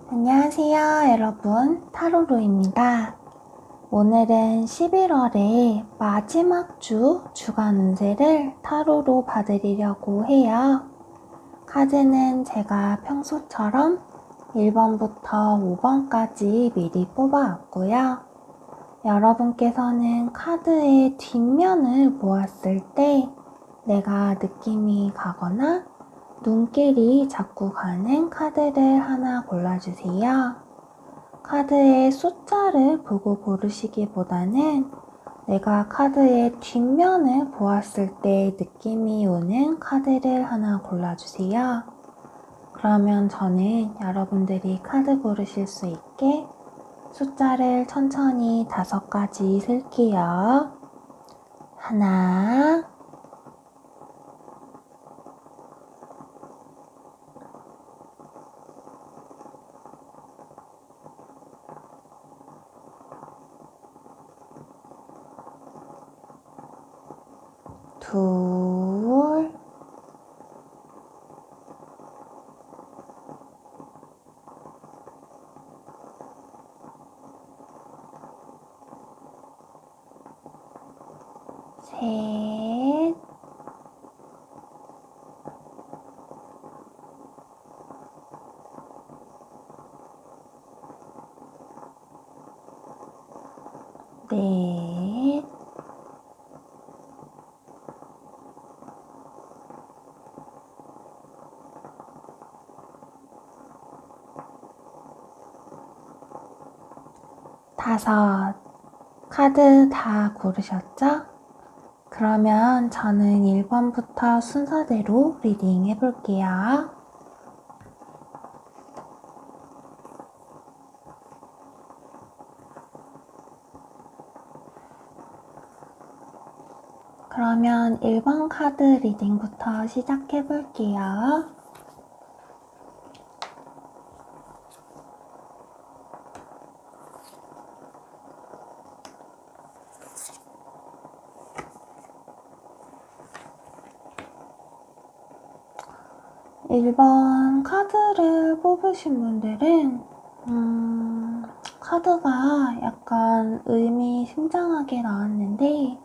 안녕하세요, 여러분. 타로로입니다. 오늘은 11월의 마지막 주 주간 운세를 타로로 봐드리려고 해요. 카드는 제가 평소처럼 1번부터 5번까지 미리 뽑아왔고요. 여러분께서는 카드의 뒷면을 보았을 때 내가 느낌이 가거나 눈길이 자꾸 가는 카드를 하나 골라주세요. 카드의 숫자를 보고 고르시기보다는 내가 카드의 뒷면을 보았을 때 느낌이 오는 카드를 하나 골라주세요. 그러면 저는 여러분들이 카드 고르실 수 있게 숫자를 천천히 5가지 쓸게요. 하나, 둘, 셋, 넷, 다섯. 카드 다 고르셨죠? 그러면 저는 1번부터 순서대로 리딩 해볼게요. 그러면 1번 카드 리딩부터 시작해볼게요. 일 번 카드를 뽑으신 분들은 카드가 약간 의미심장하게 나왔는데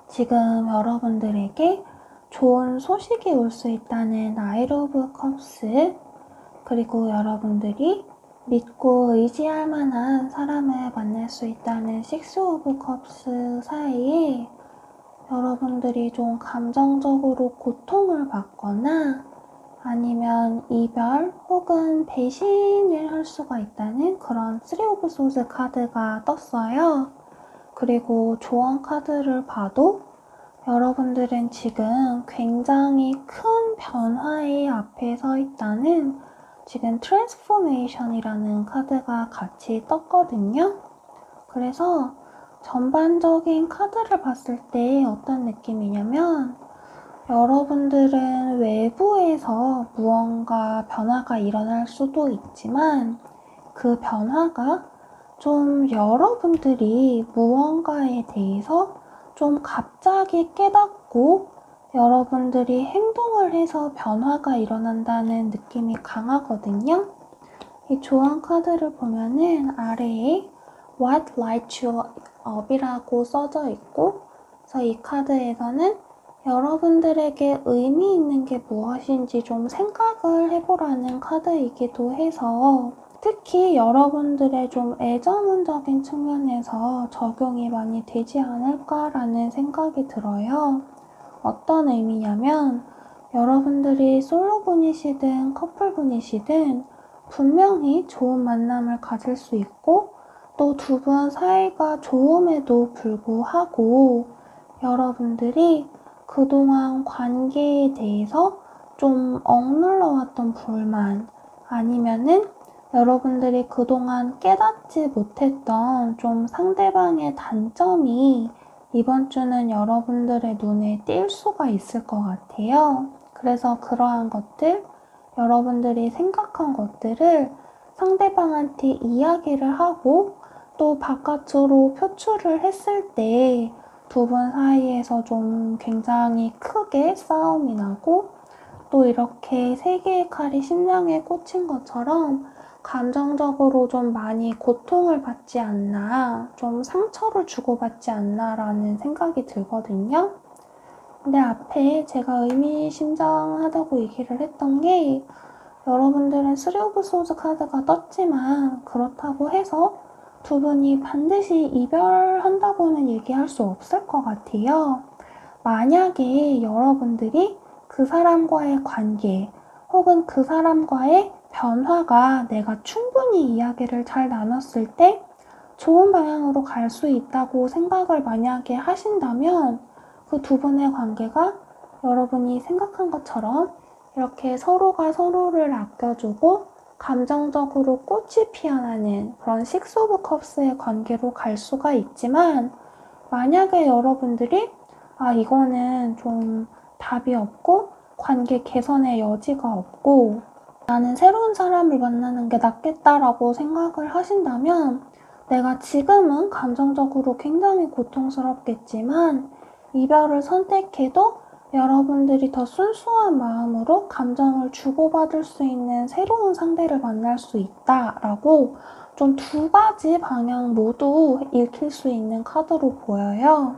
지금 여러분들에게 좋은 소식이 올 수 있다는 나이트 오브 컵스, 그리고 여러분들이 믿고 의지할 만한 사람을 만날 수 있다는 식스 오브 컵스 사이에 여러분들이 좀 감정적으로 고통을 받거나 아니면 이별 혹은 배신을 할 수가 있다는 그런 쓰리 오브 소드 카드가 떴어요. 그리고 조언 카드를 봐도 여러분들은 지금 굉장히 큰 변화의 앞에 서 있다는 지금 트랜스포메이션이라는 카드가 같이 떴거든요. 그래서 전반적인 카드를 봤을 때 어떤 느낌이냐면 여러분들은 외부에서 무언가 변화가 일어날 수도 있지만 그 변화가 좀 여러분들이 무언가에 대해서 좀 갑자기 깨닫고 여러분들이 행동을 해서 변화가 일어난다는 느낌이 강하거든요. 이 조언 카드를 보면은 아래에 What lights you up이라고 써져 있고, 그래서 이 카드에서는 여러분들에게 의미 있는 게 무엇인지 좀 생각을 해보라는 카드이기도 해서 특히 여러분들의 좀 애정운적인 측면에서 적용이 많이 되지 않을까라는 생각이 들어요. 어떤 의미냐면 여러분들이 솔로분이시든 커플분이시든 분명히 좋은 만남을 가질 수 있고 또 두 분 사이가 좋음에도 불구하고 여러분들이 그동안 관계에 대해서 좀 억눌러왔던 불만, 아니면은 여러분들이 그동안 깨닫지 못했던 좀 상대방의 단점이 이번 주는 여러분들의 눈에 띌 수가 있을 것 같아요. 그래서 그러한 것들, 여러분들이 생각한 것들을 상대방한테 이야기를 하고 또 바깥으로 표출을 했을 때 두 분 사이에서 좀 굉장히 크게 싸움이 나고 또 이렇게 세 개의 칼이 심장에 꽂힌 것처럼 감정적으로 좀 많이 고통을 받지 않나, 좀 상처를 주고받지 않나라는 생각이 들거든요. 근데 앞에 제가 의미심장하다고 얘기를 했던 게 여러분들은 3 오브 소드 카드가 떴지만 그렇다고 해서 두 분이 반드시 이별한다고는 얘기할 수 없을 것 같아요. 만약에 여러분들이 그 사람과의 관계 혹은 그 사람과의 변화가 내가 충분히 이야기를 잘 나눴을 때 좋은 방향으로 갈 수 있다고 생각을 만약에 하신다면 그 두 분의 관계가 여러분이 생각한 것처럼 이렇게 서로가 서로를 아껴주고 감정적으로 꽃이 피어나는 그런 6 오브 컵스의 관계로 갈 수가 있지만 만약에 여러분들이 이거는 좀 답이 없고 관계 개선의 여지가 없고 나는 새로운 사람을 만나는 게 낫겠다라고 생각을 하신다면 내가 지금은 감정적으로 굉장히 고통스럽겠지만 이별을 선택해도 여러분들이 더 순수한 마음으로 감정을 주고받을 수 있는 새로운 상대를 만날 수 있다라고 좀 두 가지 방향 모두 읽힐 수 있는 카드로 보여요.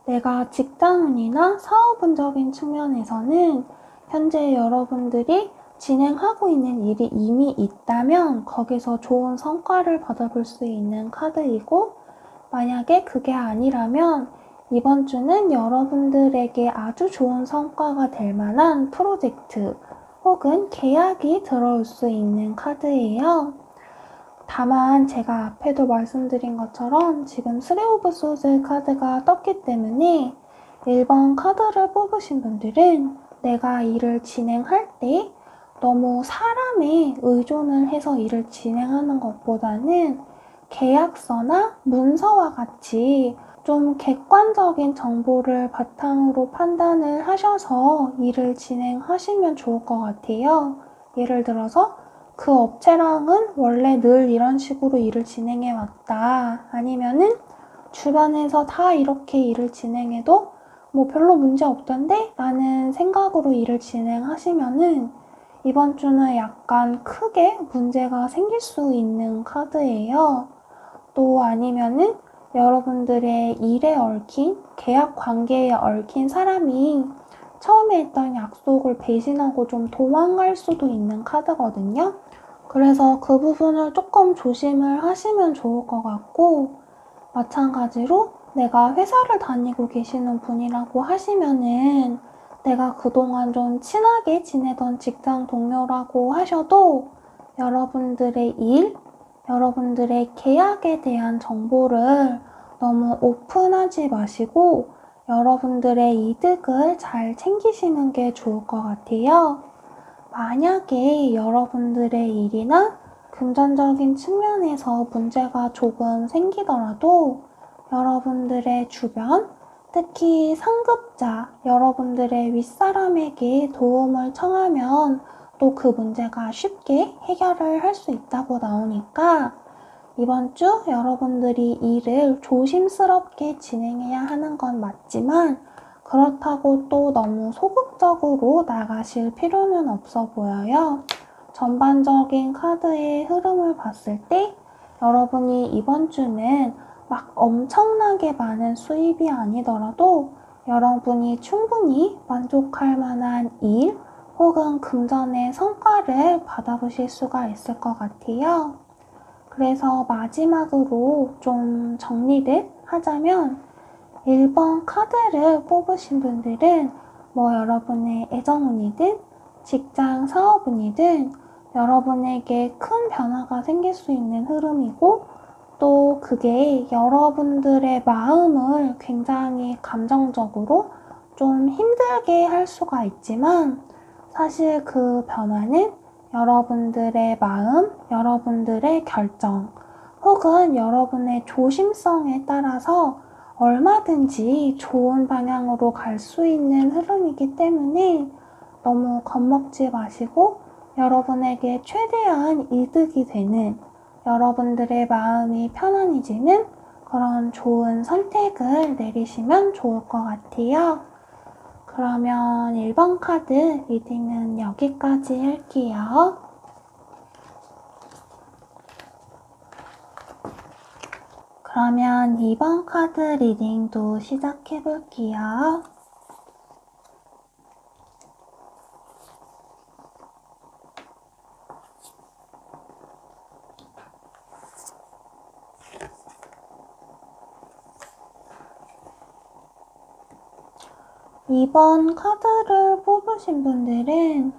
내가 직장운이나 사업운적인 측면에서는 현재 여러분들이 진행하고 있는 일이 이미 있다면 거기서 좋은 성과를 받아볼 수 있는 카드이고 만약에 그게 아니라면 이번 주는 여러분들에게 아주 좋은 성과가 될 만한 프로젝트 혹은 계약이 들어올 수 있는 카드예요. 다만 제가 앞에도 말씀드린 것처럼 지금 3 오브 소드 카드가 떴기 때문에 1번 카드를 뽑으신 분들은 내가 일을 진행할 때 너무 사람에 의존을 해서 일을 진행하는 것보다는 계약서나 문서와 같이 좀 객관적인 정보를 바탕으로 판단을 하셔서 일을 진행하시면 좋을 것 같아요. 예를 들어서 그 업체랑은 원래 늘 이런 식으로 일을 진행해 왔다. 아니면은 주변에서 다 이렇게 일을 진행해도 뭐 별로 문제 없던데? 라는 생각으로 일을 진행하시면은 이번 주는 약간 크게 문제가 생길 수 있는 카드예요. 또 아니면은 여러분들의 일에 얽힌, 계약 관계에 얽힌 사람이 처음에 했던 약속을 배신하고 좀 도망갈 수도 있는 카드거든요. 그래서 그 부분을 조금 조심을 하시면 좋을 것 같고 마찬가지로 내가 회사를 다니고 계시는 분이라고 하시면은 내가 그동안 좀 친하게 지내던 직장 동료라고 하셔도 여러분들의 일, 여러분들의 계약에 대한 정보를 너무 오픈하지 마시고 여러분들의 이득을 잘 챙기시는 게 좋을 것 같아요. 만약에 여러분들의 일이나 금전적인 측면에서 문제가 조금 생기더라도 여러분들의 주변, 특히 상급자, 여러분들의 윗사람에게 도움을 청하면 또 그 문제가 쉽게 해결을 할 수 있다고 나오니까 이번 주 여러분들이 일을 조심스럽게 진행해야 하는 건 맞지만 그렇다고 또 너무 소극적으로 나가실 필요는 없어 보여요. 전반적인 카드의 흐름을 봤을 때 여러분이 이번 주는 막 엄청나게 많은 수입이 아니더라도 여러분이 충분히 만족할 만한 일 혹은 금전의 성과를 받아보실 수가 있을 것 같아요. 그래서 마지막으로 좀 정리를 하자면 1번 카드를 뽑으신 분들은 뭐 여러분의 애정운이든 직장 사업운이든 여러분에게 큰 변화가 생길 수 있는 흐름이고 또 그게 여러분들의 마음을 굉장히 감정적으로 좀 힘들게 할 수가 있지만 사실 그 변화는 여러분들의 마음, 여러분들의 결정 혹은 여러분의 조심성에 따라서 얼마든지 좋은 방향으로 갈 수 있는 흐름이기 때문에 너무 겁먹지 마시고 여러분에게 최대한 이득이 되는 여러분들의 마음이 편안해지는 그런 좋은 선택을 내리시면 좋을 것 같아요. 그러면 1번 카드 리딩은 여기까지 할게요. 그러면 이번 카드 리딩도 시작해 볼게요. 이번 카드를 뽑으신 분들은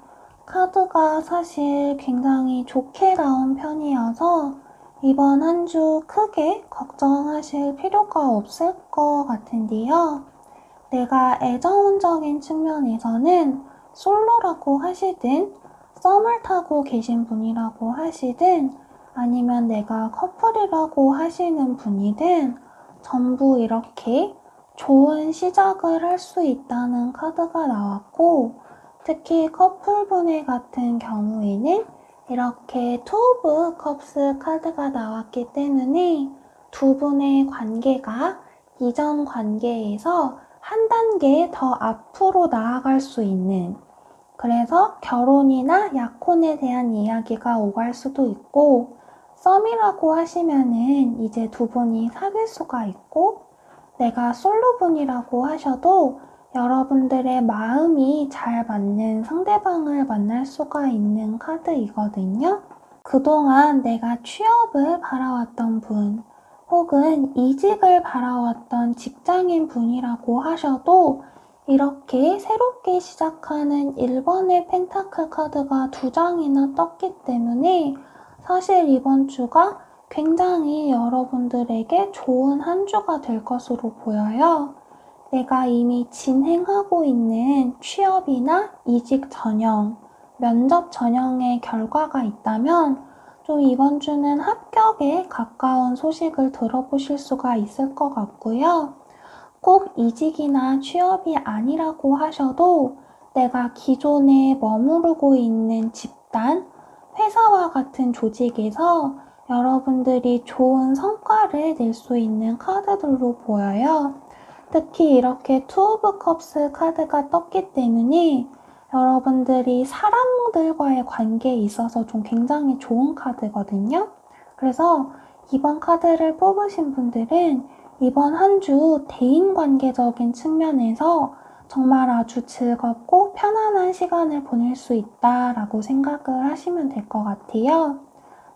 카드가 사실 굉장히 좋게 나온 편이어서 이번 한 주 크게 걱정하실 필요가 없을 것 같은데요. 내가 애정운적인 측면에서는 솔로라고 하시든 썸을 타고 계신 분이라고 하시든 아니면 내가 커플이라고 하시는 분이든 전부 이렇게 좋은 시작을 할 수 있다는 카드가 나왔고, 특히 커플분의 같은 경우에는 이렇게 투 오브 컵스 카드가 나왔기 때문에 두 분의 관계가 이전 관계에서 한 단계 더 앞으로 나아갈 수 있는, 그래서 결혼이나 약혼에 대한 이야기가 오갈 수도 있고, 썸이라고 하시면은 이제 두 분이 사귈 수가 있고, 내가 솔로분이라고 하셔도 여러분들의 마음이 잘 맞는 상대방을 만날 수가 있는 카드이거든요. 그동안 내가 취업을 바라왔던 분, 혹은 이직을 바라왔던 직장인 분이라고 하셔도 이렇게 새롭게 시작하는 1번의 펜타클 카드가 2장이나 떴기 때문에 사실 이번 주가 굉장히 여러분들에게 좋은 한 주가 될 것으로 보여요. 내가 이미 진행하고 있는 취업이나 이직 전형, 면접 전형의 결과가 있다면 좀 이번 주는 합격에 가까운 소식을 들어보실 수가 있을 것 같고요. 꼭 이직이나 취업이 아니라고 하셔도 내가 기존에 머무르고 있는 집단, 회사와 같은 조직에서 여러분들이 좋은 성과를 낼 수 있는 카드들로 보여요. 특히 이렇게 투 오브 컵스 카드가 떴기 때문에 여러분들이 사람들과의 관계에 있어서 좀 굉장히 좋은 카드거든요. 그래서 이번 카드를 뽑으신 분들은 이번 한 주 대인관계적인 측면에서 정말 아주 즐겁고 편안한 시간을 보낼 수 있다라고 생각을 하시면 될 것 같아요.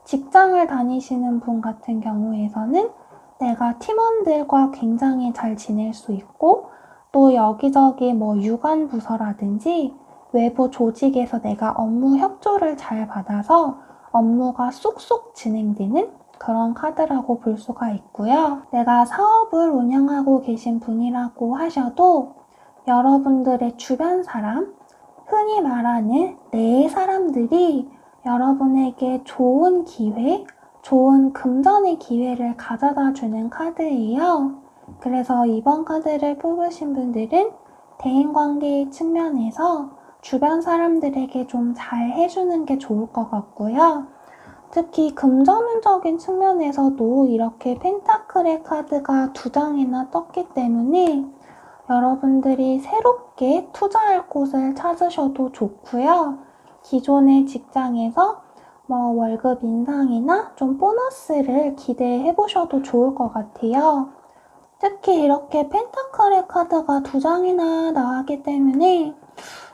직장을 다니시는 분 같은 경우에서는 내가 팀원들과 굉장히 잘 지낼 수 있고, 또 여기저기 뭐 유관 부서라든지 외부 조직에서 내가 업무 협조를 잘 받아서 업무가 쏙쏙 진행되는 그런 카드라고 볼 수가 있고요. 내가 사업을 운영하고 계신 분이라고 하셔도 여러분들의 주변 사람, 흔히 말하는 내 사람들이 여러분에게 좋은 기회, 좋은 금전의 기회를 가져다 주는 카드예요. 그래서 이번 카드를 뽑으신 분들은 대인관계의 측면에서 주변 사람들에게 좀 잘 해주는 게 좋을 것 같고요. 특히 금전운적인 측면에서도 이렇게 펜타클의 카드가 2장이나 떴기 때문에 여러분들이 새롭게 투자할 곳을 찾으셔도 좋고요. 기존의 직장에서 뭐 월급 인상이나 좀 보너스를 기대해 보셔도 좋을 것 같아요. 특히 이렇게 펜타클의 카드가 2장이나 나왔기 때문에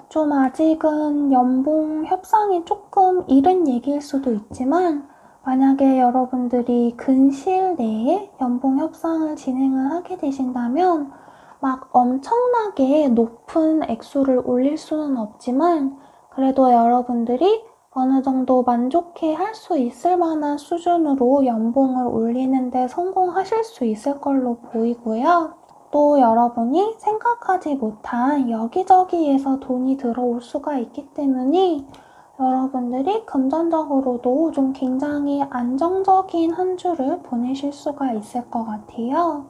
좀 아직은 연봉 협상이 조금 이른 얘기일 수도 있지만, 만약에 여러분들이 근시일 내에 연봉 협상을 진행을 하게 되신다면 막 엄청나게 높은 액수를 올릴 수는 없지만 그래도 여러분들이 어느 정도 만족해 할 수 있을 만한 수준으로 연봉을 올리는 데 성공하실 수 있을 걸로 보이고요. 또 여러분이 생각하지 못한 여기저기에서 돈이 들어올 수가 있기 때문에 여러분들이 금전적으로도 좀 굉장히 안정적인 한 주를 보내실 수가 있을 것 같아요.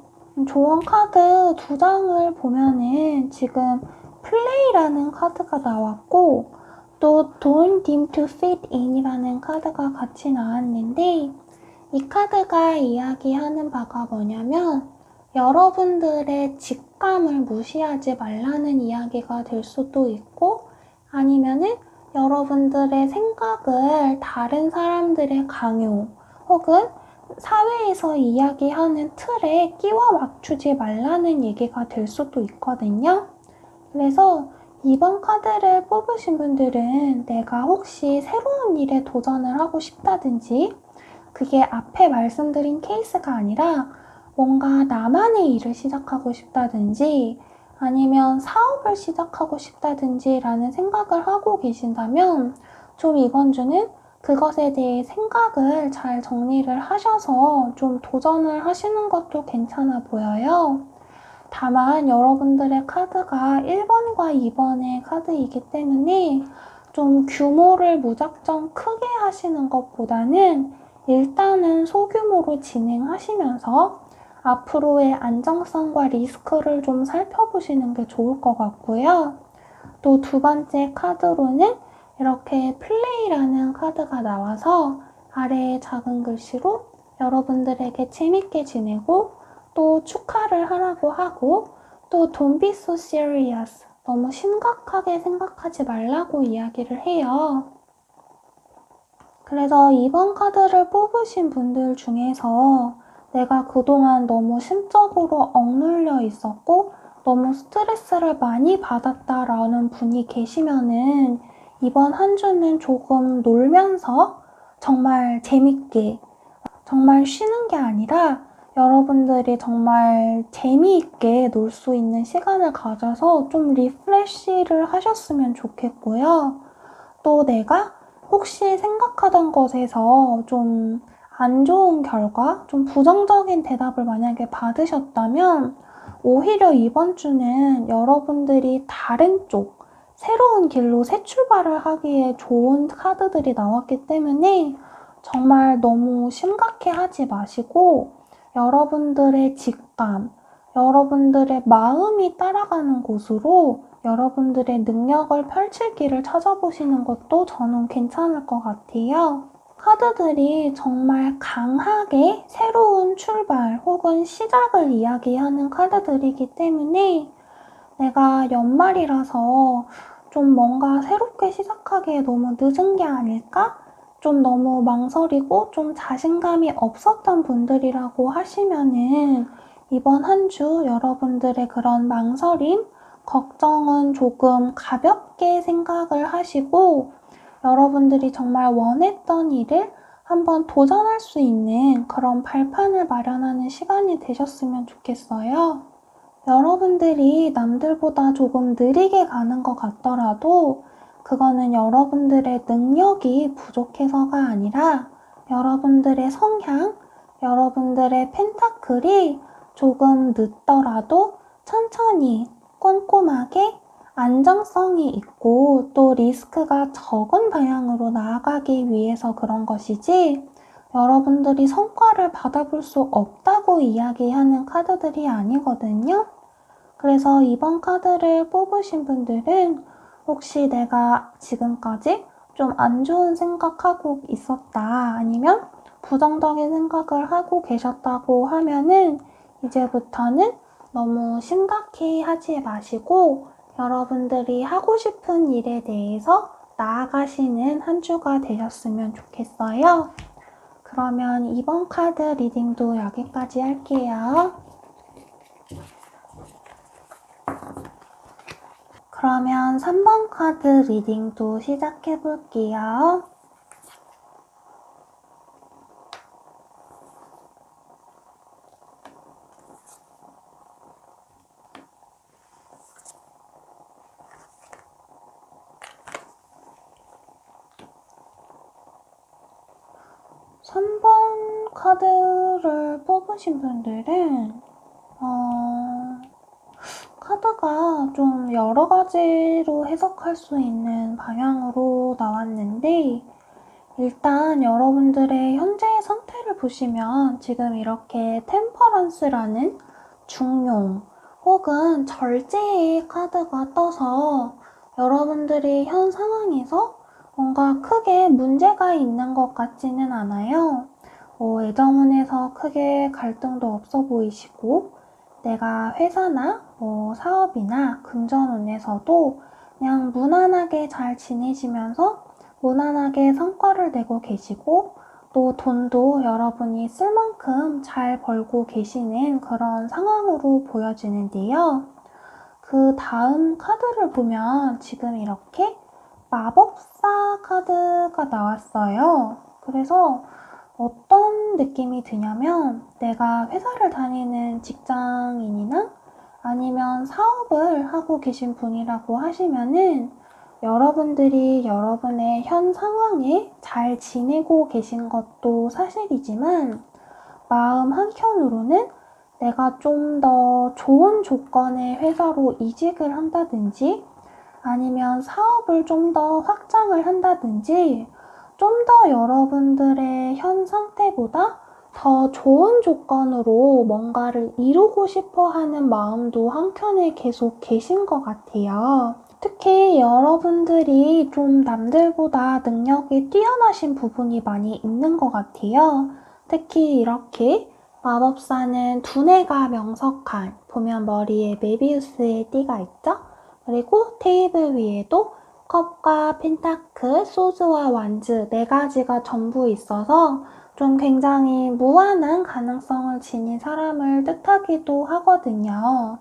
조언 카드 2장을 보면은 지금 플레이라는 카드가 나왔고, 또 Don't Deem to Fit In이라는 카드가 같이 나왔는데, 이 카드가 이야기하는 바가 뭐냐면 여러분들의 직감을 무시하지 말라는 이야기가 될 수도 있고, 아니면은 여러분들의 생각을 다른 사람들의 강요 혹은 사회에서 이야기하는 틀에 끼워 맞추지 말라는 얘기가 될 수도 있거든요. 그래서 이번 카드를 뽑으신 분들은 내가 혹시 새로운 일에 도전을 하고 싶다든지, 그게 앞에 말씀드린 케이스가 아니라 뭔가 나만의 일을 시작하고 싶다든지 아니면 사업을 시작하고 싶다든지 라는 생각을 하고 계신다면 좀 이번 주는 그것에 대해 생각을 잘 정리를 하셔서 좀 도전을 하시는 것도 괜찮아 보여요. 다만 여러분들의 카드가 1번과 2번의 카드이기 때문에 좀 규모를 무작정 크게 하시는 것보다는 일단은 소규모로 진행하시면서 앞으로의 안정성과 리스크를 좀 살펴보시는 게 좋을 것 같고요. 또 두 번째 카드로는 이렇게 플레이라는 카드가 나와서 아래에 작은 글씨로 여러분들에게 재밌게 지내고 또 축하를 하라고 하고 또 Don't be so serious, 너무 심각하게 생각하지 말라고 이야기를 해요. 그래서 이번 카드를 뽑으신 분들 중에서 내가 그동안 너무 심적으로 억눌려 있었고 너무 스트레스를 많이 받았다라는 분이 계시면은 이번 한 주는 조금 놀면서 정말 재밌게, 정말 쉬는 게 아니라 여러분들이 정말 재미있게 놀 수 있는 시간을 가져서 좀 리프레시를 하셨으면 좋겠고요. 또 내가 혹시 생각하던 것에서 좀 안 좋은 결과, 좀 부정적인 대답을 만약에 받으셨다면 오히려 이번 주는 여러분들이 다른 쪽, 새로운 길로 새 출발을 하기에 좋은 카드들이 나왔기 때문에 정말 너무 심각해 하지 마시고 여러분들의 직감, 여러분들의 마음이 따라가는 곳으로 여러분들의 능력을 펼칠 길을 찾아보시는 것도 저는 괜찮을 것 같아요. 카드들이 정말 강하게 새로운 출발 혹은 시작을 이야기하는 카드들이기 때문에 내가 연말이라서 좀 뭔가 새롭게 시작하기에 너무 늦은 게 아닐까? 좀 너무 망설이고 좀 자신감이 없었던 분들이라고 하시면은 이번 한 주 여러분들의 그런 망설임, 걱정은 조금 가볍게 생각을 하시고 여러분들이 정말 원했던 일을 한번 도전할 수 있는 그런 발판을 마련하는 시간이 되셨으면 좋겠어요. 여러분들이 남들보다 조금 느리게 가는 것 같더라도 그거는 여러분들의 능력이 부족해서가 아니라 여러분들의 성향, 여러분들의 펜타클이 조금 늦더라도 천천히 꼼꼼하게 안정성이 있고 또 리스크가 적은 방향으로 나아가기 위해서 그런 것이지 여러분들이 성과를 받아볼 수 없다고 이야기하는 카드들이 아니거든요. 그래서 이번 카드를 뽑으신 분들은 혹시 내가 지금까지 좀 안 좋은 생각하고 있었다 아니면 부정적인 생각을 하고 계셨다고 하면은 이제부터는 너무 심각해 하지 마시고 여러분들이 하고 싶은 일에 대해서 나아가시는 한 주가 되셨으면 좋겠어요. 그러면 이번 카드 리딩도 여기까지 할게요. 그러면 3번 카드 리딩도 시작해 볼게요. (3번) 카드를 뽑으신 분들은 카드가 좀 여러 가지로 해석할 수 있는 방향으로 나왔는데 일단 여러분들의 현재의 상태를 보시면 지금 이렇게 템퍼런스라는 중용 혹은 절제의 카드가 떠서 여러분들이 현 상황에서 뭔가 크게 문제가 있는 것 같지는 않아요. 애정운에서 크게 갈등도 없어 보이시고 내가 회사나 사업이나 금전운에서도 그냥 무난하게 잘 지내시면서 무난하게 성과를 내고 계시고 또 돈도 여러분이 쓸 만큼 잘 벌고 계시는 그런 상황으로 보여지는데요. 그 다음 카드를 보면 지금 이렇게 마법사 카드가 나왔어요. 그래서 어떤 느낌이 드냐면 내가 회사를 다니는 직장인이나 아니면 사업을 하고 계신 분이라고 하시면은 여러분들이 여러분의 현 상황에 잘 지내고 계신 것도 사실이지만 마음 한켠으로는 내가 좀 더 좋은 조건의 회사로 이직을 한다든지 아니면 사업을 좀 더 확장을 한다든지 좀 더 여러분들의 현 상태보다 더 좋은 조건으로 뭔가를 이루고 싶어 하는 마음도 한켠에 계속 계신 것 같아요. 특히 여러분들이 좀 남들보다 능력이 뛰어나신 부분이 많이 있는 것 같아요. 특히 이렇게 마법사는 두뇌가 명석한, 보면 머리에 메비우스의 띠가 있죠? 그리고 테이블 위에도 컵과 펜타클, 소즈와 완즈 4가지가 전부 있어서 좀 굉장히 무한한 가능성을 지닌 사람을 뜻하기도 하거든요.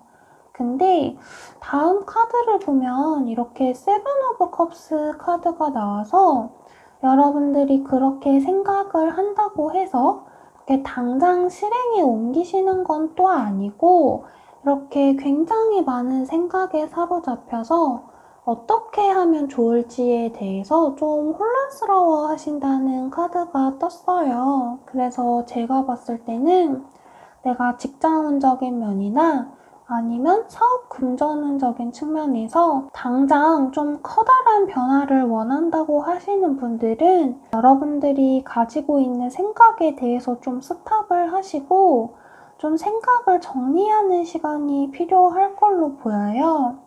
근데 다음 카드를 보면 이렇게 세븐 오브 컵스 카드가 나와서 여러분들이 그렇게 생각을 한다고 해서 이렇게 당장 실행에 옮기시는 건 또 아니고 이렇게 굉장히 많은 생각에 사로잡혀서 어떻게 하면 좋을지에 대해서 좀 혼란스러워 하신다는 카드가 떴어요. 그래서 제가 봤을 때는 내가 직장운적인 면이나 아니면 사업 금전운적인 측면에서 당장 좀 커다란 변화를 원한다고 하시는 분들은 여러분들이 가지고 있는 생각에 대해서 좀 스탑을 하시고 좀 생각을 정리하는 시간이 필요할 걸로 보여요.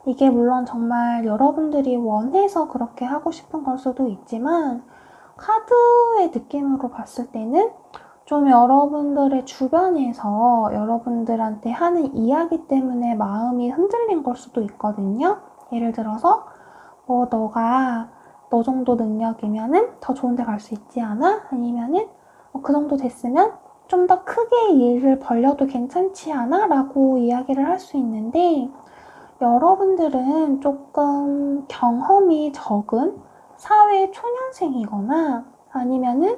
이게 물론 정말 여러분들이 원해서 그렇게 하고 싶은 걸 수도 있지만 카드의 느낌으로 봤을 때는 좀 여러분들의 주변에서 여러분들한테 하는 이야기 때문에 마음이 흔들린 걸 수도 있거든요. 예를 들어서 너가 너 정도 능력이면은 더 좋은 데 갈 수 있지 않아? 아니면은 그 정도 됐으면 좀 더 크게 일을 벌려도 괜찮지 않아? 라고 이야기를 할 수 있는데 여러분들은 조금 경험이 적은 사회 초년생이거나 아니면은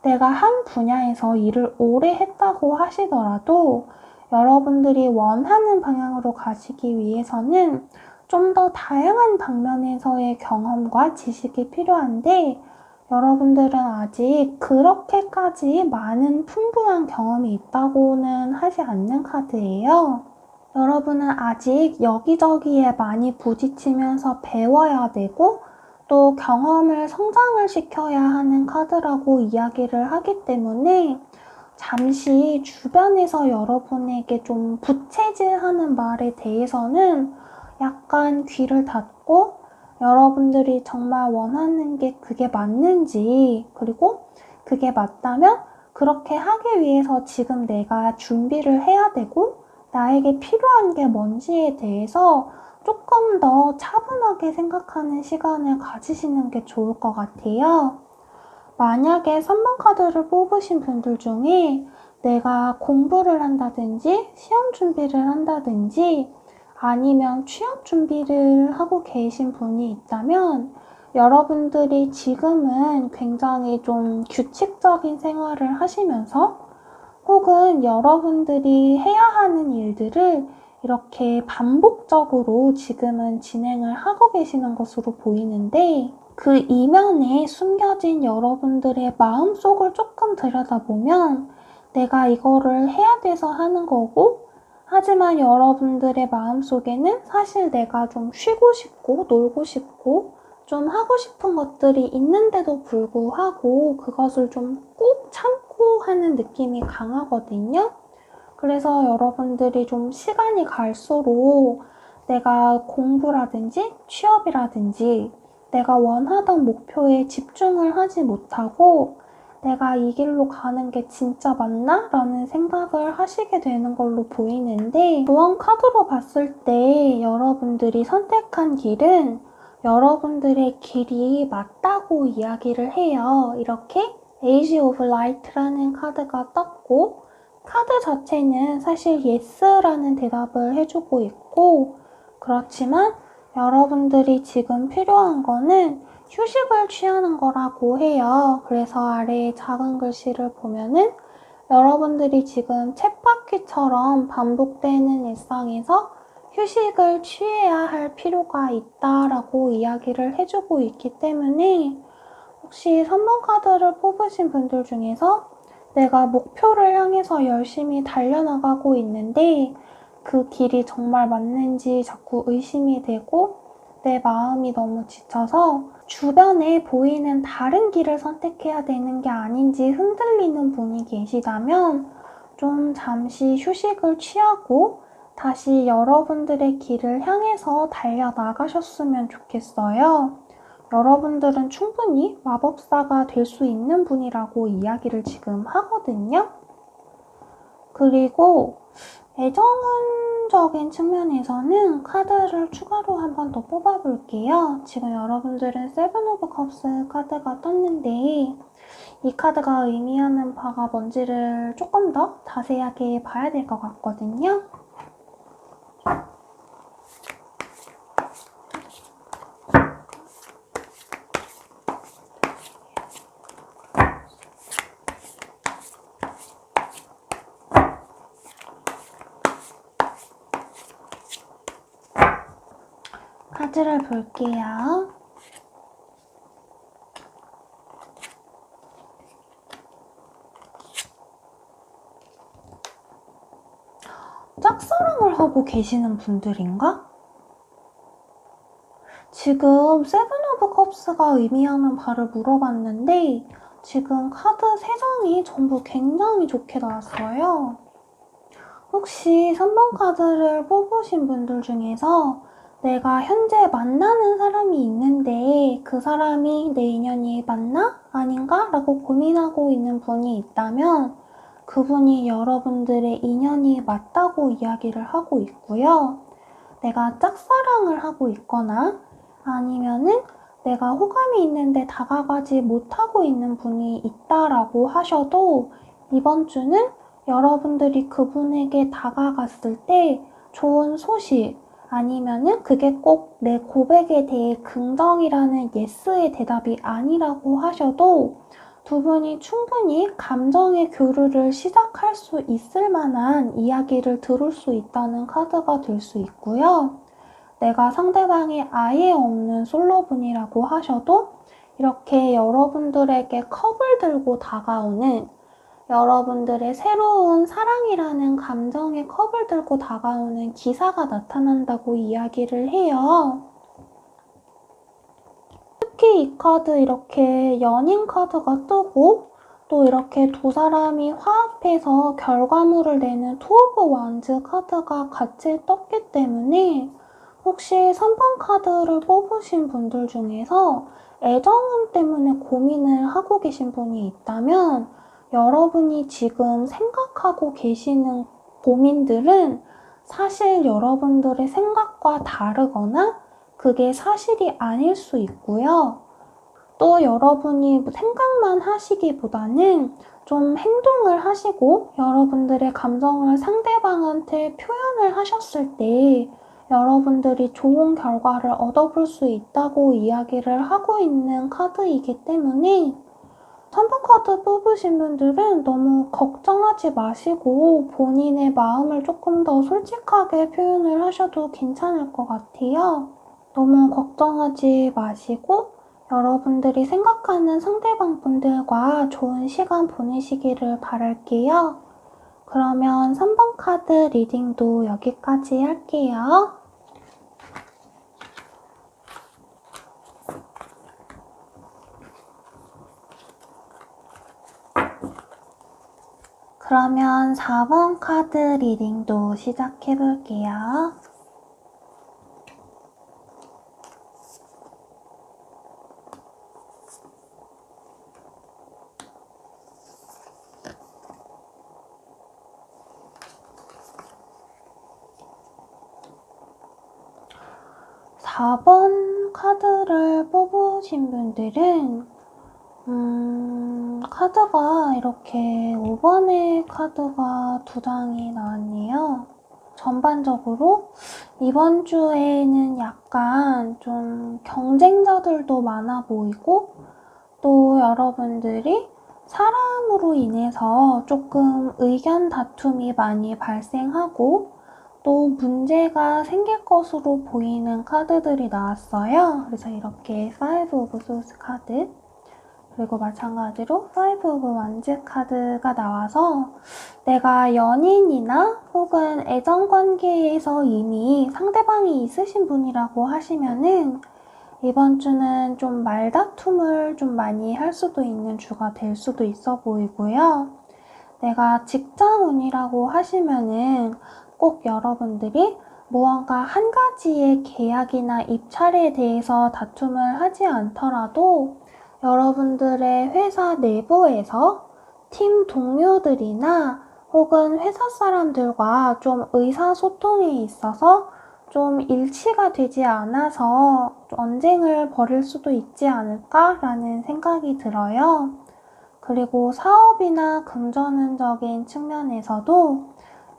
내가 한 분야에서 일을 오래 했다고 하시더라도 여러분들이 원하는 방향으로 가시기 위해서는 좀 더 다양한 방면에서의 경험과 지식이 필요한데 여러분들은 아직 그렇게까지 많은 풍부한 경험이 있다고는 하지 않는 카드예요. 여러분은 아직 여기저기에 많이 부딪히면서 배워야 되고 또 경험을 성장을 시켜야 하는 카드라고 이야기를 하기 때문에 잠시 주변에서 여러분에게 좀 부채질하는 말에 대해서는 약간 귀를 닫고 여러분들이 정말 원하는 게 그게 맞는지 그리고 그게 맞다면 그렇게 하기 위해서 지금 내가 준비를 해야 되고 나에게 필요한 게 뭔지에 대해서 조금 더 차분하게 생각하는 시간을 가지시는 게 좋을 것 같아요. 만약에 3번 카드를 뽑으신 분들 중에 내가 공부를 한다든지 시험 준비를 한다든지 아니면 취업 준비를 하고 계신 분이 있다면 여러분들이 지금은 굉장히 좀 규칙적인 생활을 하시면서 혹은 여러분들이 해야 하는 일들을 이렇게 반복적으로 지금은 진행을 하고 계시는 것으로 보이는데 그 이면에 숨겨진 여러분들의 마음속을 조금 들여다보면 내가 이거를 해야 돼서 하는 거고 하지만 여러분들의 마음속에는 사실 내가 좀 쉬고 싶고 놀고 싶고 좀 하고 싶은 것들이 있는데도 불구하고 그것을 좀 꾹 참고 하는 느낌이 강하거든요. 그래서 여러분들이 좀 시간이 갈수록 내가 공부라든지 취업이라든지 내가 원하던 목표에 집중을 하지 못하고 내가 이 길로 가는 게 진짜 맞나? 라는 생각을 하시게 되는 걸로 보이는데 조언 카드로 봤을 때 여러분들이 선택한 길은 여러분들의 길이 맞다고 이야기를 해요. 이렇게 에이지 오브 라이트라는 카드가 떴고, 카드 자체는 사실 yes라는 대답을 해주고 있고, 그렇지만 여러분들이 지금 필요한 거는 휴식을 취하는 거라고 해요. 그래서 아래에 작은 글씨를 보면은 여러분들이 지금 쳇바퀴처럼 반복되는 일상에서 휴식을 취해야 할 필요가 있다라고 이야기를 해주고 있기 때문에 혹시 3번 카드를 뽑으신 분들 중에서 내가 목표를 향해서 열심히 달려나가고 있는데 그 길이 정말 맞는지 자꾸 의심이 되고 내 마음이 너무 지쳐서 주변에 보이는 다른 길을 선택해야 되는 게 아닌지 흔들리는 분이 계시다면 좀 잠시 휴식을 취하고 다시 여러분들의 길을 향해서 달려나가셨으면 좋겠어요. 여러분들은 충분히 마법사가 될 수 있는 분이라고 이야기를 지금 하거든요. 그리고 애정운적인 측면에서는 카드를 추가로 한 번 더 뽑아볼게요. 지금 여러분들은 세븐 오브 컵스 카드가 떴는데 이 카드가 의미하는 바가 뭔지를 조금 더 자세하게 봐야 될 것 같거든요. 카드를 볼게요. 짝사랑을 하고 계시는 분들인가? 지금 세븐 오브 컵스가 의미하는 바를 물어봤는데 지금 카드 3장이 전부 굉장히 좋게 나왔어요. 혹시 3번 카드를 뽑으신 분들 중에서 내가 현재 만나는 사람이 있는데 그 사람이 내 인연이 맞나? 아닌가? 라고 고민하고 있는 분이 있다면 그분이 여러분들의 인연이 맞다고 이야기를 하고 있고요. 내가 짝사랑을 하고 있거나 아니면은 내가 호감이 있는데 다가가지 못하고 있는 분이 있다라고 하셔도 이번 주는 여러분들이 그분에게 다가갔을 때 좋은 소식 아니면은 그게 꼭 내 고백에 대해 긍정이라는 예스의 대답이 아니라고 하셔도 두 분이 충분히 감정의 교류를 시작할 수 있을 만한 이야기를 들을 수 있다는 카드가 될 수 있고요. 내가 상대방이 아예 없는 솔로분이라고 하셔도 이렇게 여러분들에게 컵을 들고 다가오는 여러분들의 새로운 사랑이라는 감정의 컵을 들고 다가오는 기사가 나타난다고 이야기를 해요. 특히 이 카드 이렇게 연인 카드가 뜨고 또 이렇게 두 사람이 화합해서 결과물을 내는 투 오브 완즈 카드가 같이 떴기 때문에 혹시 3번 카드를 뽑으신 분들 중에서 애정운 때문에 고민을 하고 계신 분이 있다면 여러분이 지금 생각하고 계시는 고민들은 사실 여러분들의 생각과 다르거나 그게 사실이 아닐 수 있고요. 또 여러분이 생각만 하시기보다는 좀 행동을 하시고 여러분들의 감정을 상대방한테 표현을 하셨을 때 여러분들이 좋은 결과를 얻어볼 수 있다고 이야기를 하고 있는 카드이기 때문에 3번 카드 뽑으신 분들은 너무 걱정하지 마시고 본인의 마음을 조금 더 솔직하게 표현을 하셔도 괜찮을 것 같아요. 너무 걱정하지 마시고 여러분들이 생각하는 상대방 분들과 좋은 시간 보내시기를 바랄게요. 그러면 3번 카드 리딩도 여기까지 할게요. 그러면 4번 카드 리딩도 시작해볼게요. 4번 카드를 뽑으신 분들은 카드가 이렇게 5번의 카드가 2장이 나왔네요. 전반적으로 이번 주에는 약간 좀 경쟁자들도 많아 보이고 또 여러분들이 사람으로 인해서 조금 의견 다툼이 많이 발생하고 또 문제가 생길 것으로 보이는 카드들이 나왔어요. 그래서 이렇게 Five of Swords 카드 그리고 마찬가지로 Five of Wands 카드가 나와서 내가 연인이나 혹은 애정관계에서 이미 상대방이 있으신 분이라고 하시면은 이번 주는 좀 말다툼을 좀 많이 할 수도 있는 주가 될 수도 있어 보이고요. 내가 직장운이라고 하시면은 꼭 여러분들이 무언가 한 가지의 계약이나 입찰에 대해서 다툼을 하지 않더라도 여러분들의 회사 내부에서 팀 동료들이나 혹은 회사 사람들과 좀 의사소통에 있어서 좀 일치가 되지 않아서 언쟁을 벌일 수도 있지 않을까라는 생각이 들어요. 그리고 사업이나 금전운적인 측면에서도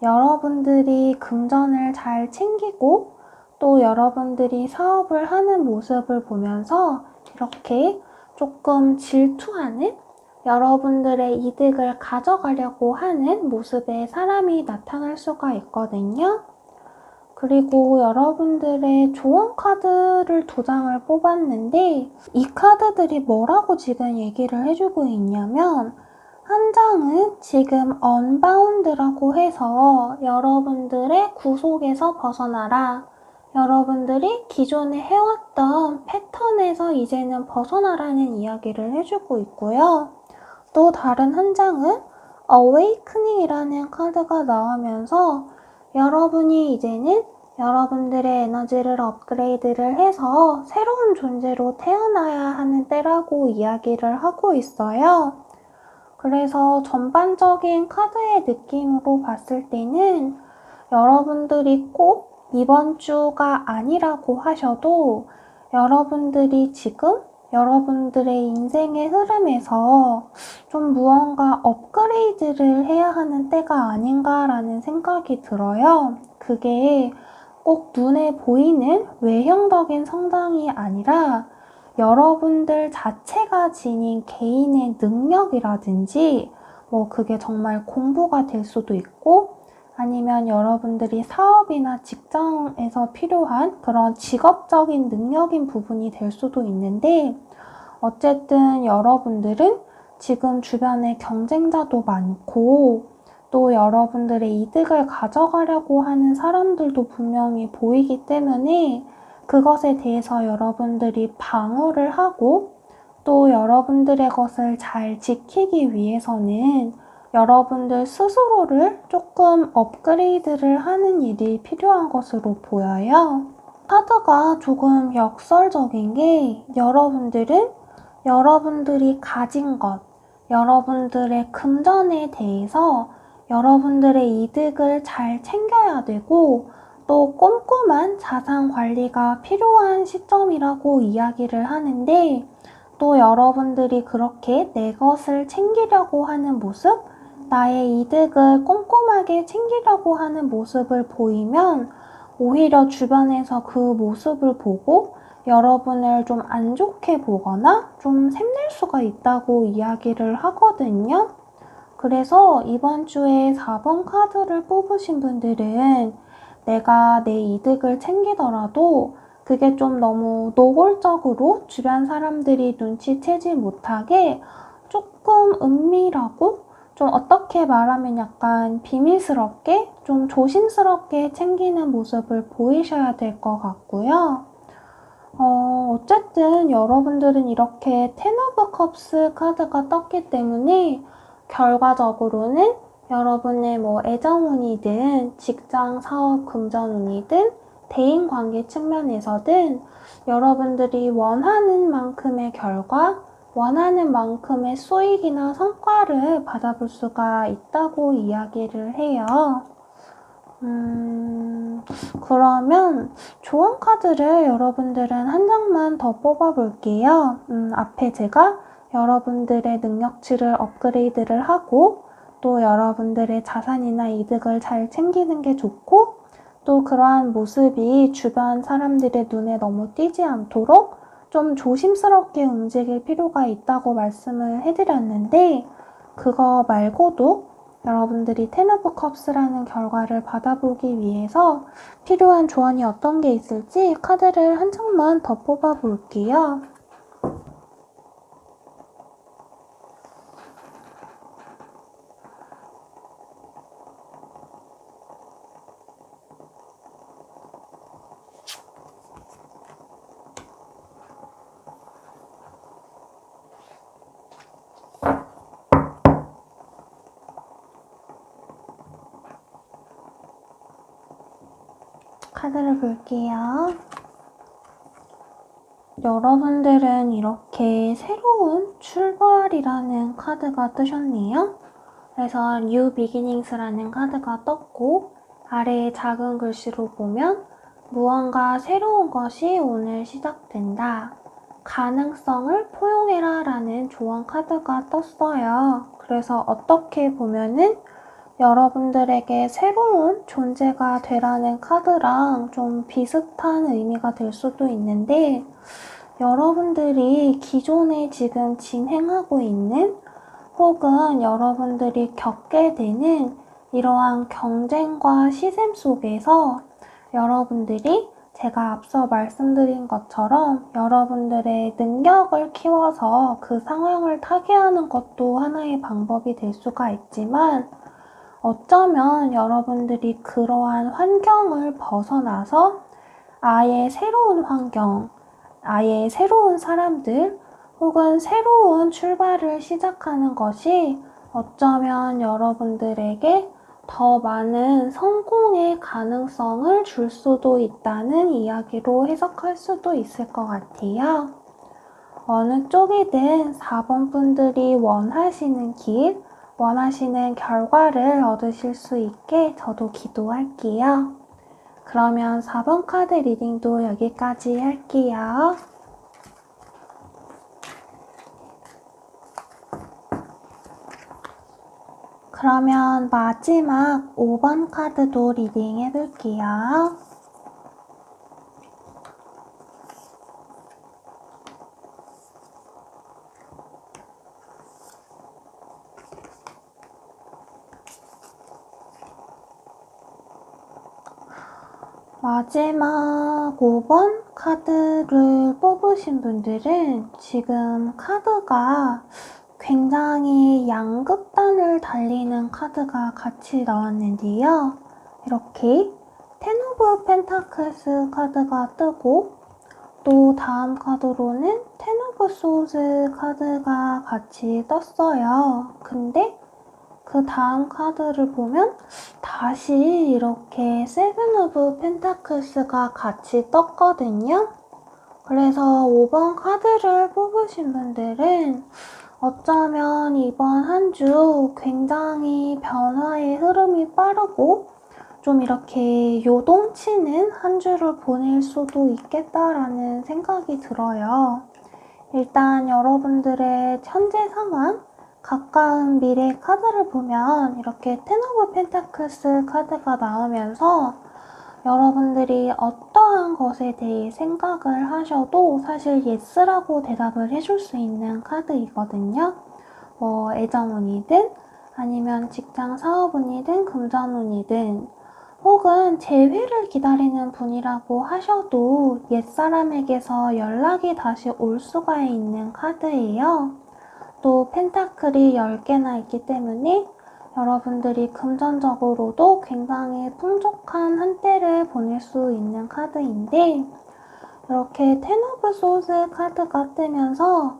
여러분들이 금전을 잘 챙기고 또 여러분들이 사업을 하는 모습을 보면서 이렇게 조금 질투하는 여러분들의 이득을 가져가려고 하는 모습의 사람이 나타날 수가 있거든요. 그리고 여러분들의 조언 카드를 2장을 뽑았는데 이 카드들이 뭐라고 지금 얘기를 해주고 있냐면 한 장은 지금 언바운드라고 해서 여러분들의 구속에서 벗어나라. 여러분들이 기존에 해왔던 패턴에서 이제는 벗어나라는 이야기를 해주고 있고요. 또 다른 한 장은 Awakening이라는 카드가 나오면서 여러분이 이제는 여러분들의 에너지를 업그레이드를 해서 새로운 존재로 태어나야 하는 때라고 이야기를 하고 있어요. 그래서 전반적인 카드의 느낌으로 봤을 때는 여러분들이 꼭 이번 주가 아니라고 하셔도 여러분들이 지금 여러분들의 인생의 흐름에서 좀 무언가 업그레이드를 해야 하는 때가 아닌가라는 생각이 들어요. 그게 꼭 눈에 보이는 외형적인 성장이 아니라 여러분들 자체가 지닌 개인의 능력이라든지 뭐 그게 정말 공부가 될 수도 있고 아니면 여러분들이 사업이나 직장에서 필요한 그런 직업적인 능력인 부분이 될 수도 있는데 어쨌든 여러분들은 지금 주변에 경쟁자도 많고 또 여러분들의 이득을 가져가려고 하는 사람들도 분명히 보이기 때문에 그것에 대해서 여러분들이 방어를 하고 또 여러분들의 것을 잘 지키기 위해서는 여러분들 스스로를 조금 업그레이드를 하는 일이 필요한 것으로 보여요. 카드가 조금 역설적인 게 여러분들은 여러분들이 가진 것, 여러분들의 금전에 대해서 여러분들의 이득을 잘 챙겨야 되고 또 꼼꼼한 자산 관리가 필요한 시점이라고 이야기를 하는데 또 여러분들이 그렇게 내 것을 챙기려고 하는 모습, 나의 이득을 꼼꼼하게 챙기려고 하는 모습을 보이면 오히려 주변에서 그 모습을 보고 여러분을 좀 안 좋게 보거나 좀 샘낼 수가 있다고 이야기를 하거든요. 그래서 이번 주에 4번 카드를 뽑으신 분들은 내가 내 이득을 챙기더라도 그게 좀 너무 노골적으로 주변 사람들이 눈치채지 못하게 조금 은밀하고 좀 어떻게 말하면 약간 비밀스럽게 좀 조심스럽게 챙기는 모습을 보이셔야 될 것 같고요. 어쨌든 여러분들은 이렇게 텐 오브 컵스 카드가 떴기 때문에 결과적으로는 여러분의 뭐 애정운이든 직장, 사업, 금전운이든 대인관계 측면에서든 여러분들이 원하는 만큼의 결과, 원하는 만큼의 수익이나 성과를 받아볼 수가 있다고 이야기를 해요. 그러면 조언 카드를 여러분들은 한 장만 더 뽑아볼게요. 앞에 제가 여러분들의 능력치를 업그레이드를 하고 또 여러분들의 자산이나 이득을 잘 챙기는 게 좋고 또 그러한 모습이 주변 사람들의 눈에 너무 띄지 않도록 좀 조심스럽게 움직일 필요가 있다고 말씀을 해드렸는데 그거 말고도 여러분들이 텐 오브 컵스라는 결과를 받아보기 위해서 필요한 조언이 어떤 게 있을지 카드를 한 장만 더 뽑아 볼게요. 카드를 볼게요. 여러분들은 이렇게 새로운 출발이라는 카드가 뜨셨네요. 그래서 New Beginnings라는 카드가 떴고 아래에 작은 글씨로 보면 무언가 새로운 것이 오늘 시작된다. 가능성을 포용해라 라는 조언 카드가 떴어요. 그래서 어떻게 보면은 여러분들에게 새로운 존재가 되라는 카드랑 좀 비슷한 의미가 될 수도 있는데 여러분들이 기존에 지금 진행하고 있는 혹은 여러분들이 겪게 되는 이러한 경쟁과 시샘 속에서 여러분들이 제가 앞서 말씀드린 것처럼 여러분들의 능력을 키워서 그 상황을 타개하는 것도 하나의 방법이 될 수가 있지만 어쩌면 여러분들이 그러한 환경을 벗어나서 아예 새로운 환경, 아예 새로운 사람들 혹은 새로운 출발을 시작하는 것이 어쩌면 여러분들에게 더 많은 성공의 가능성을 줄 수도 있다는 이야기로 해석할 수도 있을 것 같아요. 어느 쪽이든 4번 분들이 원하시는 길, 원하시는 결과를 얻으실 수 있게 저도 기도할게요. 그러면 4번 카드 리딩도 여기까지 할게요. 그러면 마지막 5번 카드도 리딩 해볼게요. 마지막 5번 카드를 뽑으신 분들은 지금 카드가 굉장히 양극단을 달리는 카드가 같이 나왔는데요. 이렇게 텐 오브 펜타클스 카드가 뜨고 또 다음 카드로는 텐 오브 소드 카드가 같이 떴어요. 근데 그 다음 카드를 보면 다시 이렇게 세븐 오브 펜타클스가 같이 떴거든요. 그래서 5번 카드를 뽑으신 분들은 어쩌면 이번 한 주 굉장히 변화의 흐름이 빠르고 좀 이렇게 요동치는 한 주를 보낼 수도 있겠다라는 생각이 들어요. 일단 여러분들의 현재 상황, 가까운 미래 카드를 보면 이렇게 텐 오브 펜타클스 카드가 나오면서 여러분들이 어떠한 것에 대해 생각을 하셔도 사실 예스라고 대답을 해줄 수 있는 카드이거든요. 뭐 애정운이든 아니면 직장 사업운이든 금전운이든 혹은 재회를 기다리는 분이라고 하셔도 옛사람에게서 연락이 다시 올 수가 있는 카드예요. 또 펜타클이 10개나 있기 때문에 여러분들이 금전적으로도 굉장히 풍족한 한때를 보낼 수 있는 카드인데 이렇게 텐 오브 소드 카드가 뜨면서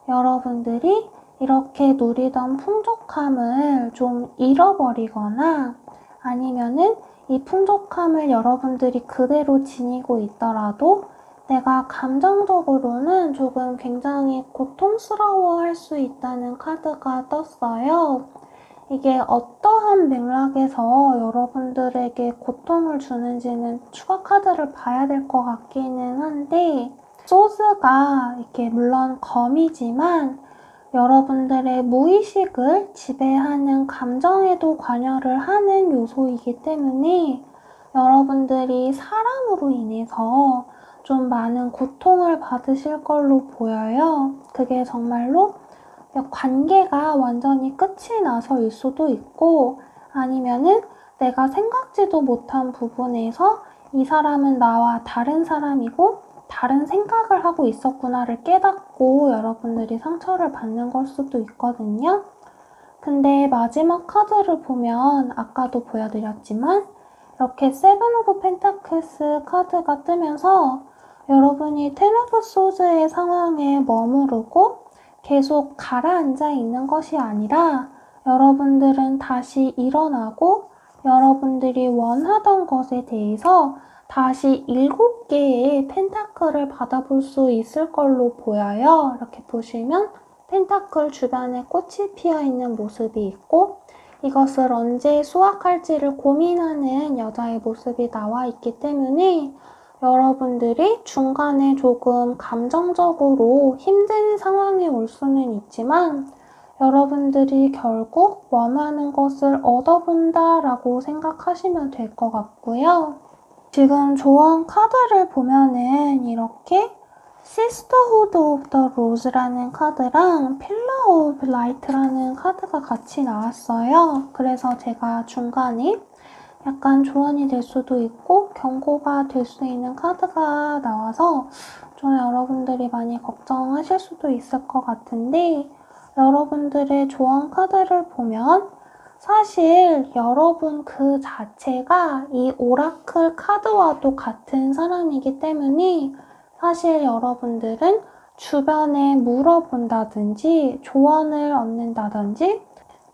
여러분들이 이렇게 누리던 풍족함을 좀 잃어버리거나 아니면은 이 풍족함을 여러분들이 그대로 지니고 있더라도 내가 감정적으로는 조금 굉장히 고통스러워할 수 있다는 카드가 떴어요. 이게 어떠한 맥락에서 여러분들에게 고통을 주는지는 추가 카드를 봐야 될 것 같기는 한데 소스가 이렇게 물론 검이지만 여러분들의 무의식을 지배하는 감정에도 관여를 하는 요소이기 때문에 여러분들이 사람으로 인해서 좀 많은 고통을 받으실 걸로 보여요. 그게 정말로 관계가 완전히 끝이 나서일 수도 있고 아니면은 내가 생각지도 못한 부분에서 이 사람은 나와 다른 사람이고 다른 생각을 하고 있었구나를 깨닫고 여러분들이 상처를 받는 걸 수도 있거든요. 근데 마지막 카드를 보면 아까도 보여드렸지만 이렇게 세븐 오브 펜타클스 카드가 뜨면서 여러분이 텐 오브 소드의 상황에 머무르고 계속 가라앉아 있는 것이 아니라 여러분들은 다시 일어나고 여러분들이 원하던 것에 대해서 다시 7개의 펜타클을 받아볼 수 있을 걸로 보여요. 이렇게 보시면 펜타클 주변에 꽃이 피어있는 모습이 있고 이것을 언제 수확할지를 고민하는 여자의 모습이 나와 있기 때문에 여러분들이 중간에 조금 감정적으로 힘든 상황이 올 수는 있지만 여러분들이 결국 원하는 것을 얻어본다라고 생각하시면 될 것 같고요. 지금 조언 카드를 보면은 이렇게 Sisterhood of the Rose라는 카드랑 Pillar of Light라는 카드가 같이 나왔어요. 그래서 제가 중간에 약간 조언이 될 수도 있고 경고가 될 수 있는 카드가 나와서 좀 여러분들이 많이 걱정하실 수도 있을 것 같은데 여러분들의 조언 카드를 보면 사실 여러분 그 자체가 이 오라클 카드와도 같은 사람이기 때문에 사실 여러분들은 주변에 물어본다든지 조언을 얻는다든지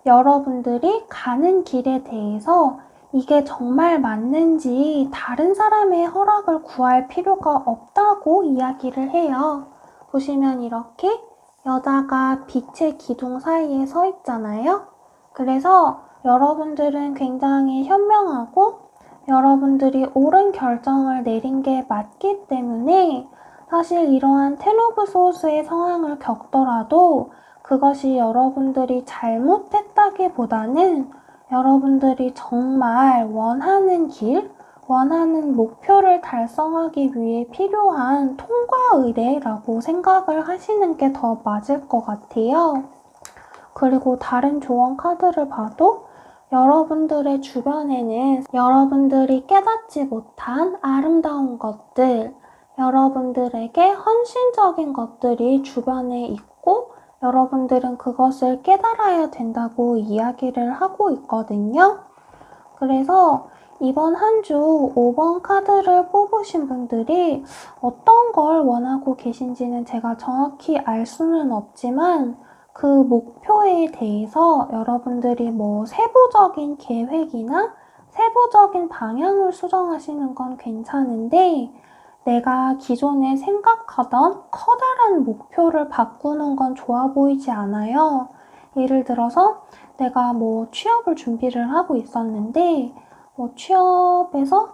여러분들이 가는 길에 대해서 이게 정말 맞는지 다른 사람의 허락을 구할 필요가 없다고 이야기를 해요. 보시면 이렇게 여자가 빛의 기둥 사이에 서 있잖아요. 그래서 여러분들은 굉장히 현명하고 여러분들이 옳은 결정을 내린 게 맞기 때문에 사실 이러한 텐 오브 소스의 상황을 겪더라도 그것이 여러분들이 잘못했다기보다는 여러분들이 정말 원하는 길, 원하는 목표를 달성하기 위해 필요한 통과 의례라고 생각을 하시는 게 더 맞을 것 같아요. 그리고 다른 조언 카드를 봐도 여러분들의 주변에는 여러분들이 깨닫지 못한 아름다운 것들, 여러분들에게 헌신적인 것들이 주변에 있고 여러분들은 그것을 깨달아야 된다고 이야기를 하고 있거든요. 그래서 이번 한 주 5번 카드를 뽑으신 분들이 어떤 걸 원하고 계신지는 제가 정확히 알 수는 없지만 그 목표에 대해서 여러분들이 뭐 세부적인 계획이나 세부적인 방향을 수정하시는 건 괜찮은데 내가 기존에 생각하던 커다란 목표를 바꾸는 건 좋아 보이지 않아요. 예를 들어서 내가 뭐 취업을 준비를 하고 있었는데 취업에서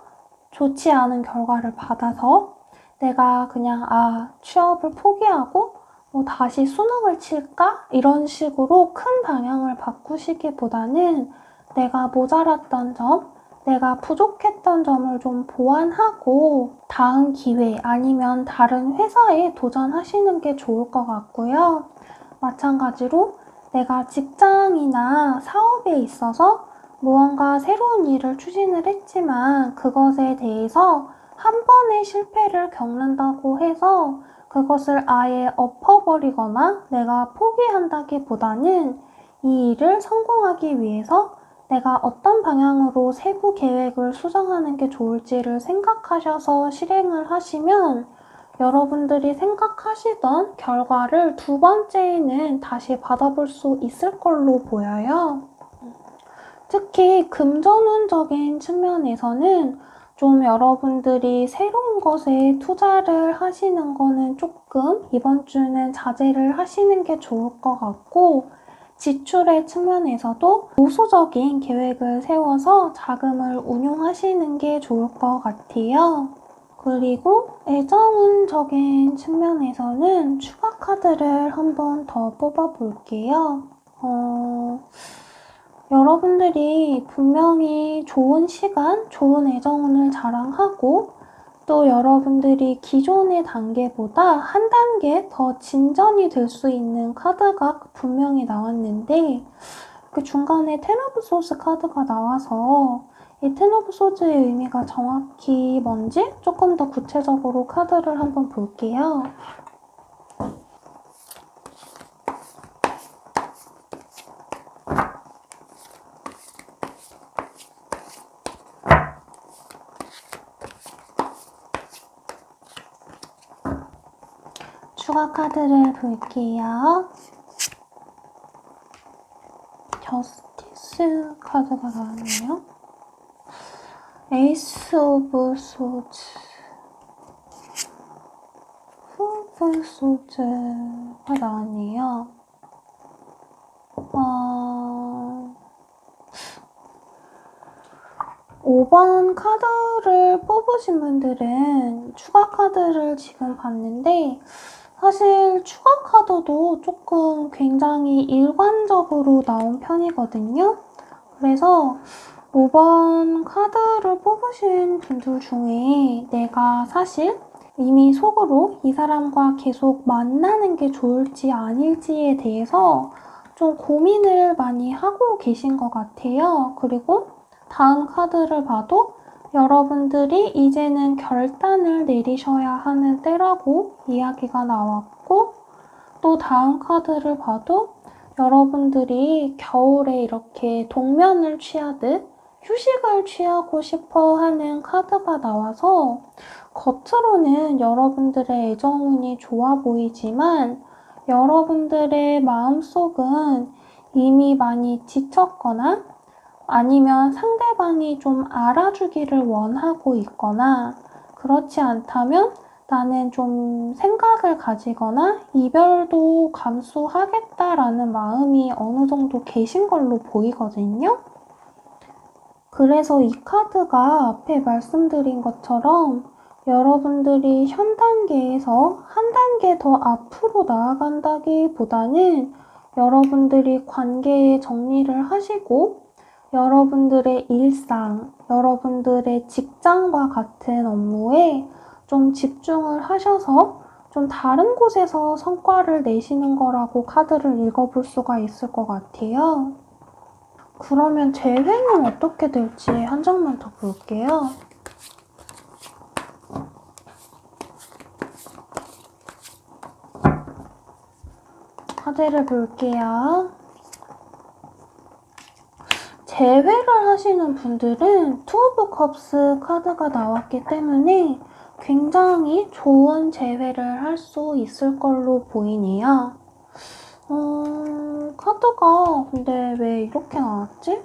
좋지 않은 결과를 받아서 내가 그냥 취업을 포기하고 다시 수능을 칠까? 이런 식으로 큰 방향을 바꾸시기보다는 내가 모자랐던 점, 내가 부족했던 점을 좀 보완하고 다음 기회 아니면 다른 회사에 도전하시는 게 좋을 것 같고요. 마찬가지로 내가 직장이나 사업에 있어서 무언가 새로운 일을 추진을 했지만 그것에 대해서 한 번의 실패를 겪는다고 해서 그것을 아예 엎어버리거나 내가 포기한다기보다는 이 일을 성공하기 위해서 내가 어떤 방향으로 세부 계획을 수정하는 게 좋을지를 생각하셔서 실행을 하시면 여러분들이 생각하시던 결과를 두 번째에는 다시 받아볼 수 있을 걸로 보여요. 특히 금전운적인 측면에서는 좀 여러분들이 새로운 것에 투자를 하시는 거는 조금 이번 주는 자제를 하시는 게 좋을 것 같고 지출의 측면에서도 보수적인 계획을 세워서 자금을 운용하시는 게 좋을 것 같아요. 그리고 애정운적인 측면에서는 추가 카드를 한 번 더 뽑아볼게요. 여러분들이 분명히 좋은 시간, 좋은 애정운을 자랑하고 또 여러분들이 기존의 단계보다 한 단계 더 진전이 될 수 있는 카드가 분명히 나왔는데 그 중간에 텐 오브 소스 카드가 나와서 이 텐 오브 소스의 의미가 정확히 뭔지 조금 더 구체적으로 카드를 한번 볼게요. 추가 카드를 볼게요. 저스티스 카드가 나왔네요. 에이스 오브 소즈, 풀 소즈가 나왔네요. 5번 카드를 뽑으신 분들은 추가 카드를 지금 봤는데 사실 추가 카드도 조금 굉장히 일관적으로 나온 편이거든요. 그래서 5번 카드를 뽑으신 분들 중에 내가 사실 이미 속으로 이 사람과 계속 만나는 게 좋을지 아닐지에 대해서 좀 고민을 많이 하고 계신 것 같아요. 그리고 다음 카드를 봐도 여러분들이 이제는 결단을 내리셔야 하는 때라고 이야기가 나왔고 또 다음 카드를 봐도 여러분들이 겨울에 이렇게 동면을 취하듯 휴식을 취하고 싶어 하는 카드가 나와서 겉으로는 여러분들의 애정운이 좋아 보이지만 여러분들의 마음속은 이미 많이 지쳤거나 아니면 상대방이 좀 알아주기를 원하고 있거나 그렇지 않다면 나는 좀 생각을 가지거나 이별도 감수하겠다라는 마음이 어느 정도 계신 걸로 보이거든요. 그래서 이 카드가 앞에 말씀드린 것처럼 여러분들이 현 단계에서 한 단계 더 앞으로 나아간다기보다는 여러분들이 관계의 정리를 하시고 여러분들의 일상, 여러분들의 직장과 같은 업무에 좀 집중을 하셔서 좀 다른 곳에서 성과를 내시는 거라고 카드를 읽어볼 수가 있을 것 같아요. 그러면 재회는 어떻게 될지 한 장만 더 볼게요. 카드를 볼게요. 재회를 하시는 분들은 투 오브 컵스 카드가 나왔기 때문에 굉장히 좋은 재회를 할 수 있을 걸로 보이네요. 카드가 근데 왜 이렇게 나왔지?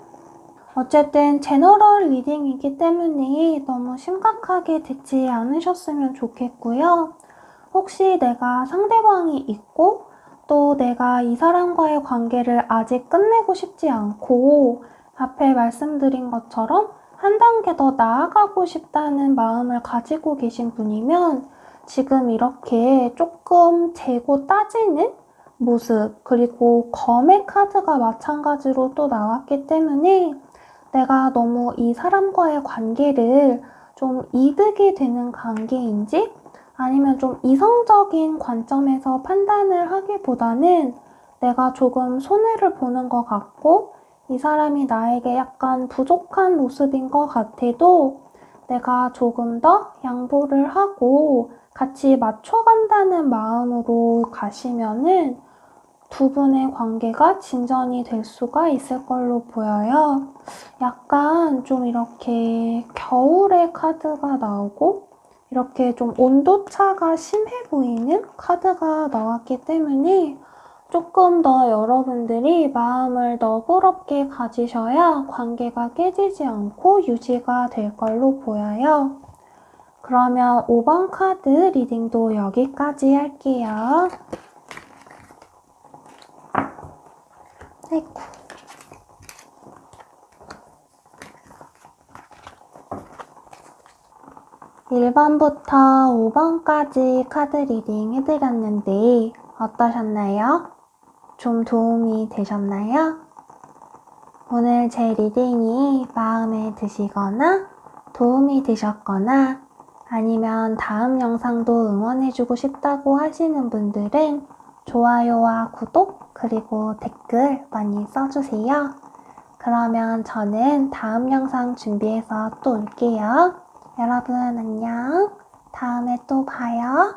어쨌든 제너럴 리딩이기 때문에 너무 심각하게 듣지 않으셨으면 좋겠고요. 혹시 내가 상대방이 있고 또 내가 이 사람과의 관계를 아직 끝내고 싶지 않고 앞에 말씀드린 것처럼 한 단계 더 나아가고 싶다는 마음을 가지고 계신 분이면 지금 이렇게 조금 재고 따지는 모습 그리고 검의 카드가 마찬가지로 또 나왔기 때문에 내가 너무 이 사람과의 관계를 좀 이득이 되는 관계인지 아니면 좀 이성적인 관점에서 판단을 하기보다는 내가 조금 손해를 보는 것 같고 이 사람이 나에게 약간 부족한 모습인 것 같아도 내가 조금 더 양보를 하고 같이 맞춰간다는 마음으로 가시면은 두 분의 관계가 진전이 될 수가 있을 걸로 보여요. 약간 좀 이렇게 겨울의 카드가 나오고 이렇게 좀 온도차가 심해 보이는 카드가 나왔기 때문에 조금 더 여러분들이 마음을 너그럽게 가지셔야 관계가 깨지지 않고 유지가 될 걸로 보여요. 그러면 5번 카드 리딩도 여기까지 할게요. 아이고. 1번부터 5번까지 카드 리딩 해드렸는데 어떠셨나요? 좀 도움이 되셨나요? 오늘 제 리딩이 마음에 드시거나 도움이 되셨거나 아니면 다음 영상도 응원해주고 싶다고 하시는 분들은 좋아요와 구독 그리고 댓글 많이 써주세요. 그러면 저는 다음 영상 준비해서 또 올게요. 여러분 안녕. 다음에 또 봐요.